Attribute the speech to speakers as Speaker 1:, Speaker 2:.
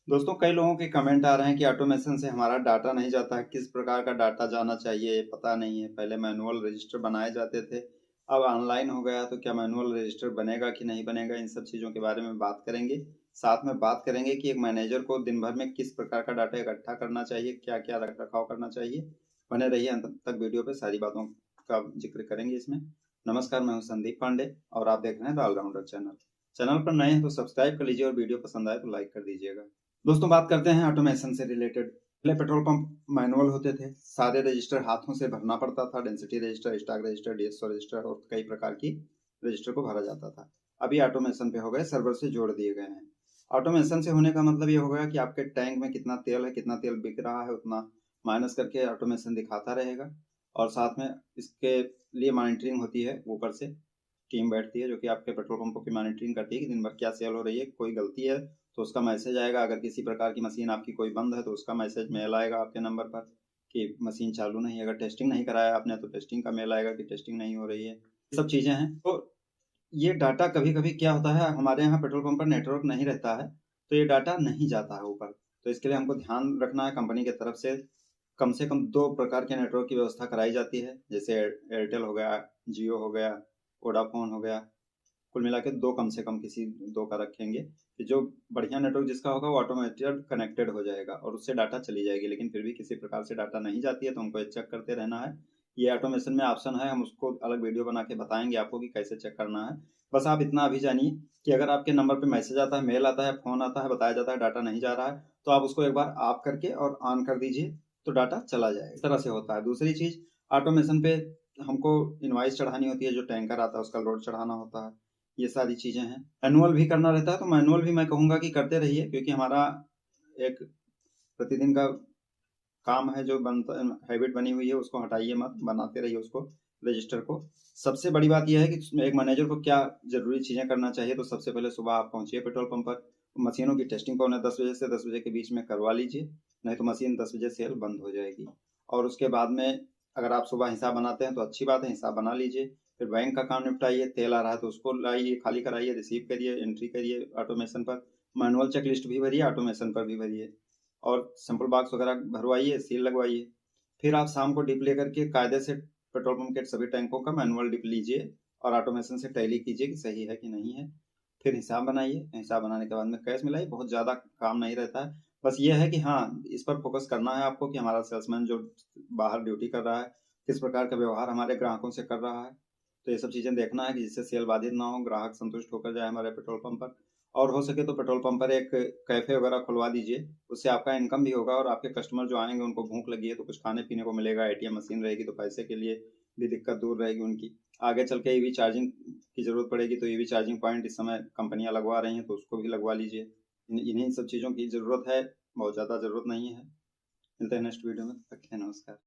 Speaker 1: दोस्तों, कई लोगों के कमेंट आ रहे हैं कि ऑटोमेशन से हमारा डाटा नहीं जाता है। किस प्रकार का डाटा जाना चाहिए पता नहीं है। पहले मैनुअल रजिस्टर बनाए जाते थे, अब ऑनलाइन हो गया, तो क्या मैनुअल रजिस्टर बनेगा कि नहीं बनेगा, इन सब चीज़ों के बारे में बात करेंगे। साथ में बात करेंगे कि एक मैनेजर को दिन भर में किस प्रकार का डाटा इकट्ठा करना चाहिए, क्या क्या रख रखाव करना चाहिए। बने रहिए अंत तक वीडियो पे, सारी बातों का जिक्र करेंगे इसमें। नमस्कार, मैं हूँ संदीप पांडे और आप देख रहे हैं द ऑलराउंडर चैनल। चैनल पर नए हैं तो सब्सक्राइब कर लीजिए और वीडियो पसंद आए तो लाइक कर दीजिएगा। दोस्तों, बात करते हैं ऑटोमेशन से रिलेटेड। पहले पेट्रोल पंप मैनुअल होते थे, सारे रजिस्टर हाथों से भरना पड़ता था। Density register, stock register, DSO register और कई प्रकार की रजिस्टर को भरा जाता था। अभी ऑटोमेशन पे हो गए, सर्वर से जोड़ दिए गए हैं। ऑटोमेशन से होने का मतलब ये हो गया कि आपके टैंक में कितना तेल है, कितना तेल बिक रहा है, उतना माइनस करके ऑटोमेशन दिखाता रहेगा। और साथ में इसके लिए मॉनिटरिंग होती है, ऊपर से टीम बैठती है जो कि आपके पेट्रोल पंपों की मॉनिटरिंग करती है कि दिन भर क्या सेल हो रही है। कोई गलती है तो उसका मैसेज आएगा। अगर किसी प्रकार की मशीन आपकी कोई बंद है तो उसका मैसेज मेल आएगा आपके नंबर पर कि मशीन चालू नहीं है। अगर टेस्टिंग नहीं कराया आपने तो टेस्टिंग का मेल आएगा कि टेस्टिंग नहीं हो रही है। ये सब चीज़ें हैं। तो ये डाटा कभी कभी क्या होता है, हमारे यहाँ पेट्रोल पंप पर नेटवर्क नहीं रहता है तो ये डाटा नहीं जाता है ऊपर। तो इसके लिए हमको ध्यान रखना है, कंपनी की तरफ से कम दो प्रकार के नेटवर्क की व्यवस्था कराई जाती है। जैसे एयरटेल हो गया, जियो हो गया, वोडाफोन हो गया। कुल मिला के दो, कम से कम किसी दो का रखेंगे कि जो बढ़िया नेटवर्क जिसका होगा वो ऑटोमेटेड कनेक्टेड हो जाएगा और उससे डाटा चली जाएगी। लेकिन फिर भी किसी प्रकार से डाटा नहीं जाती है तो हमको ये चेक करते रहना है। ये ऑटोमेशन में ऑप्शन है, हम उसको अलग वीडियो बना के बताएंगे आपको कि कैसे चेक करना है। बस आप इतना अभी जानिए कि अगर आपके नंबर पे मैसेज आता है, मेल आता है, फोन आता है, बताया जाता है डाटा नहीं जा रहा है, तो आप उसको एक बार ऑफ करके और ऑन कर दीजिए तो डाटा चला जाएगा। इस तरह से होता है। दूसरी चीज, ऑटोमेशन पे हमको इनवाइस चढ़ानी होती है, जो टैंकर आता है उसका लोड चढ़ाना होता है। ये सारी चीजें हैं। मैनुअल भी करना रहता है तो मैनुअल भी मैं कहूंगा कि करते रहिए, क्योंकि हमारा एक प्रतिदिन का काम है जो बनता हैबिट बनी हुई है, उसको हटाइए मत, बनाते रहिए उसको, रजिस्टर को। सबसे बड़ी बात यह है कि एक मैनेजर को क्या जरूरी चीजें करना चाहिए। तो सबसे पहले सुबह आप पहुंचिए पेट्रोल पंप पर, मशीनों की टेस्टिंग पौने 10 बजे से 10 बजे के बीच में करवा लीजिए, नहीं तो मशीन 10 बजे सेल बंद हो जाएगी। और उसके बाद में अगर आप सुबह हिसाब बनाते हैं तो अच्छी बात है, हिसाब बना लीजिए। फिर बैंक का काम निपटाइए, तेल आ रहा है तो उसको लाइए, खाली कराइए, रिसीव करिए, एंट्री करिए ऑटोमेशन पर। मैनुअल चेक लिस्ट भी भरिए, ऑटोमेशन पर भी भरिए और सैंपल बॉक्स वगैरह भरवाइए, सील लगवाइए। फिर आप शाम को डिप लेकर के कायदे से पेट्रोल पंप के सभी टैंकों का मैनुअल डिप लीजिए और ऑटोमेशन से टैली कीजिए कि सही है कि नहीं है। फिर हिसाब बनाइए, हिसाब बनाने के बाद में कैश मिलाइए। बहुत ज़्यादा काम नहीं रहता है। बस ये है कि हाँ, इस पर फोकस करना है आपको कि हमारा सेल्समैन जो बाहर ड्यूटी कर रहा है किस प्रकार का व्यवहार हमारे ग्राहकों से कर रहा है। तो ये सब चीज़ें देखना है कि जिससे सेल बाधित ना हो, ग्राहक संतुष्ट होकर जाए हमारे पेट्रोल पंप पर। और हो सके तो पेट्रोल पंप पर एक कैफे वगैरह खुलवा दीजिए, उससे आपका इनकम भी होगा और आपके कस्टमर जो आएंगे उनको भूख लगी है तो कुछ खाने पीने को मिलेगा। एटीएम मशीन रहेगी तो पैसे के लिए भी दिक्कत दूर रहेगी उनकी। आगे चल के ईवी चार्जिंग की जरूरत पड़ेगी तो ईवी चार्जिंग पॉइंट इस समय कंपनियां लगवा रही हैं तो उसको भी लगवा लीजिए। इन्हीं सब चीज़ों की जरूरत है, बहुत ज़्यादा जरूरत नहीं है। मिलते हैं नेक्स्ट वीडियो में, तब तक के लिए नमस्कार।